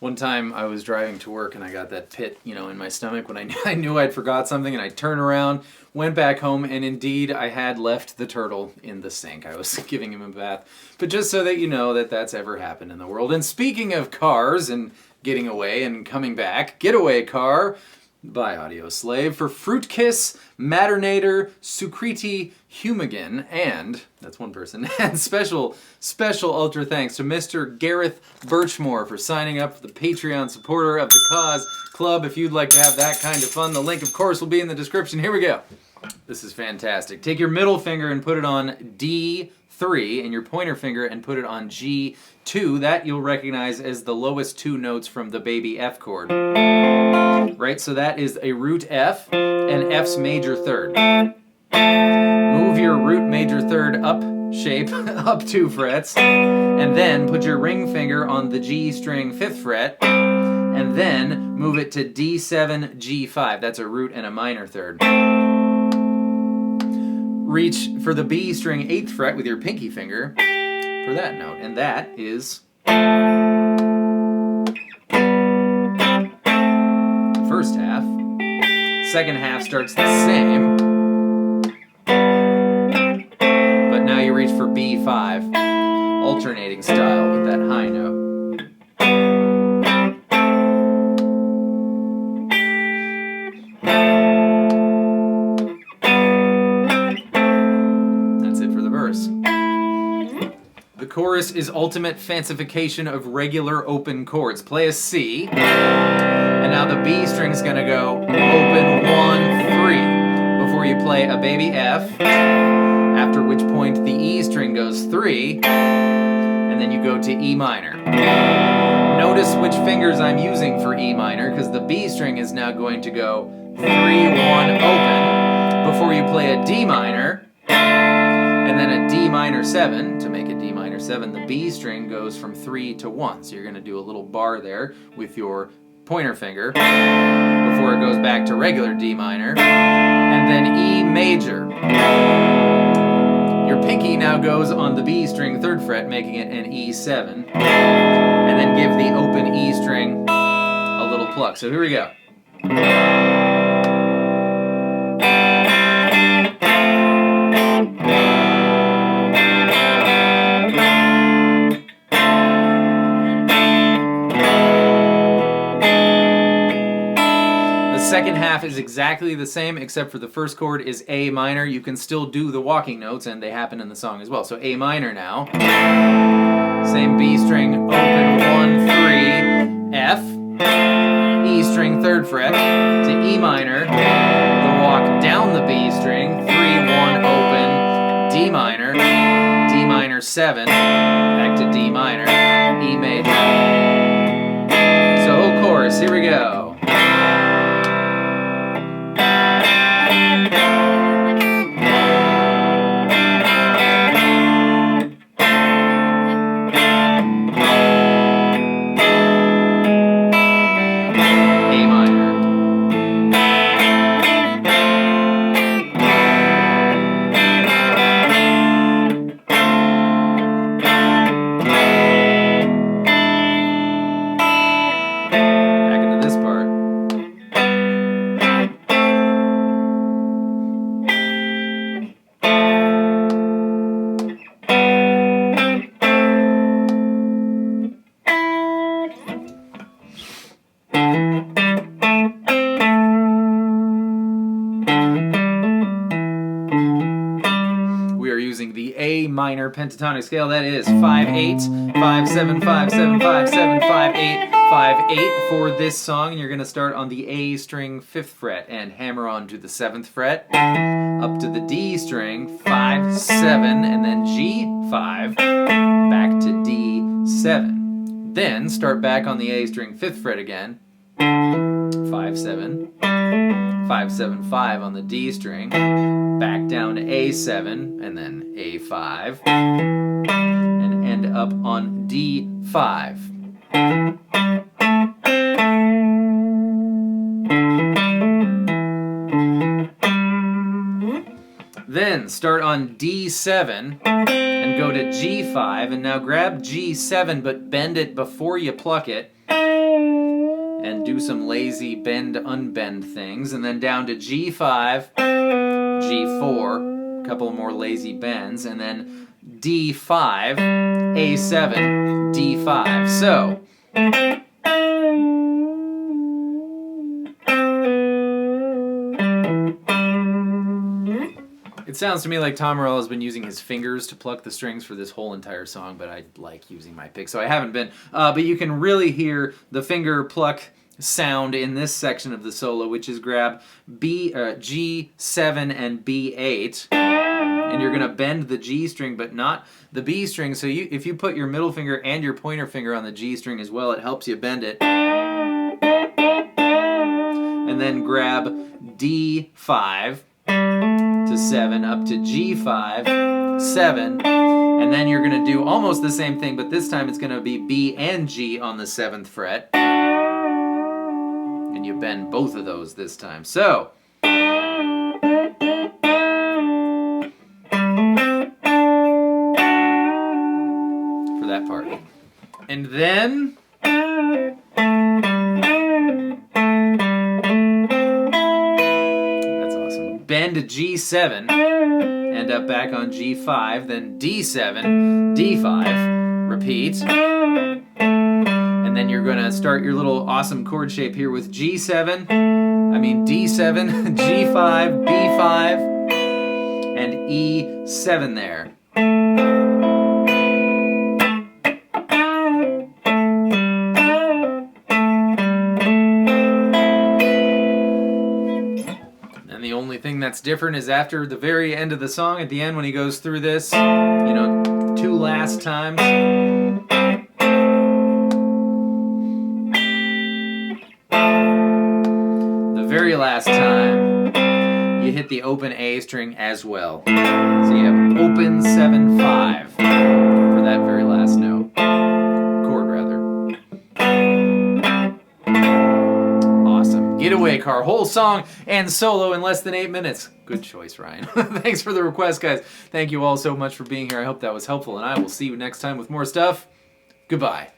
One time I was driving to work and I got that pit, in my stomach when I knew I'd forgot something, and I turned around, went back home, and indeed I had left the turtle in the sink. I was giving him a bath. But just so that you know that that's ever happened in the world. And speaking of cars and getting away and coming back, Getaway Car by Audioslave for Fruit Kiss, Matternator, Sukriti, Humigan, and, that's one person, and special ultra thanks to Mr. Gareth Birchmore for signing up for the Patreon supporter of the Cause Club. If you'd like to have that kind of fun, the link, of course, will be in the description. Here we go. This is fantastic. Take your middle finger and put it on D3, and your pointer finger and put it on G2. That you'll recognize as the lowest two notes from the baby F chord. Right, so that is a root F and F's major third. Move your root major third up shape, up 2 frets, and then put your ring finger on the G string 5th fret, and then move it to D7, G5. That's a root and a minor third. Reach for the B string 8th fret with your pinky finger for that note, and that is the first half. Second half starts the same, but now you reach for B5, alternating style with that high note. That's it for the verse. The chorus is ultimate fancification of regular open chords. Play a C, and now the B string's gonna go open 1, 3, before you play a baby F, after which point the E string goes 3, and then you go to E minor. Notice which fingers I'm using for E minor, because the B string is now going to go 3, 1, open, before you play a D minor, and then a D minor 7. To make a D minor 7, the B string goes from 3 to 1. So you're going to do a little bar there with your pointer finger before it goes back to regular D minor, and then E major. Your pinky now goes on the B string 3rd fret, making it an E7, and then give the open E string a little pluck. So here we go. Second half is exactly the same, except for the first chord is A minor. You can still do the walking notes, and they happen in the song as well. So A minor now. Same B string, open 1, 3, F, E string 3rd fret, to E minor, the walk down the B string, 3, 1, open, D minor 7, back to D minor, E major. So chorus, here we go. The A minor pentatonic scale. That is 5/8, 5/7, 5/7, 5/7, 5/8, 5/8 for this song. And you're going to start on the A string 5th fret and hammer on to the 7th fret, up to the D string 5, 7, and then G5, back to D7. Then start back on the A string 5th fret again, 5, 7, 5, 7, 5 on the D string, back down to A7, and then A5, and end up on D5. Then start on D7 and go to G5, and now grab G7 but bend it before you pluck it, and do some lazy bend, unbend things, and then down to G5, G4, a couple more lazy bends, and then D5, A7, D5. So, it sounds to me like Tom Morello has been using his fingers to pluck the strings for this whole entire song, but I like using my pick, so I haven't been. But you can really hear the finger pluck sound in this section of the solo, which is grab G7 and B8, and you're going to bend the G string, but not the B string. So if you put your middle finger and your pointer finger on the G string as well, it helps you bend it. And then grab D5 to 7 up to G5, 7, and then you're going to do almost the same thing, but this time it's going to be B and G on the 7th fret, and you bend both of those this time. So, for that part. And then bend to G7, end up back on G5, then D7, D5, repeat, and then you're going to start your little awesome chord shape here with D7, G5, B5, and E7 there. The only thing that's different is after the very end of the song, at the end when he goes through this, 2 last times. The very last time, you hit the open A string as well. So you have open 7-5 for that very last note. Chord, rather. Getaway Car, whole song and solo in less than 8 minutes. Good choice, Ryan. Thanks for the request, guys. Thank you all so much for being here. I hope that was helpful, and I will see you next time with more stuff. Goodbye.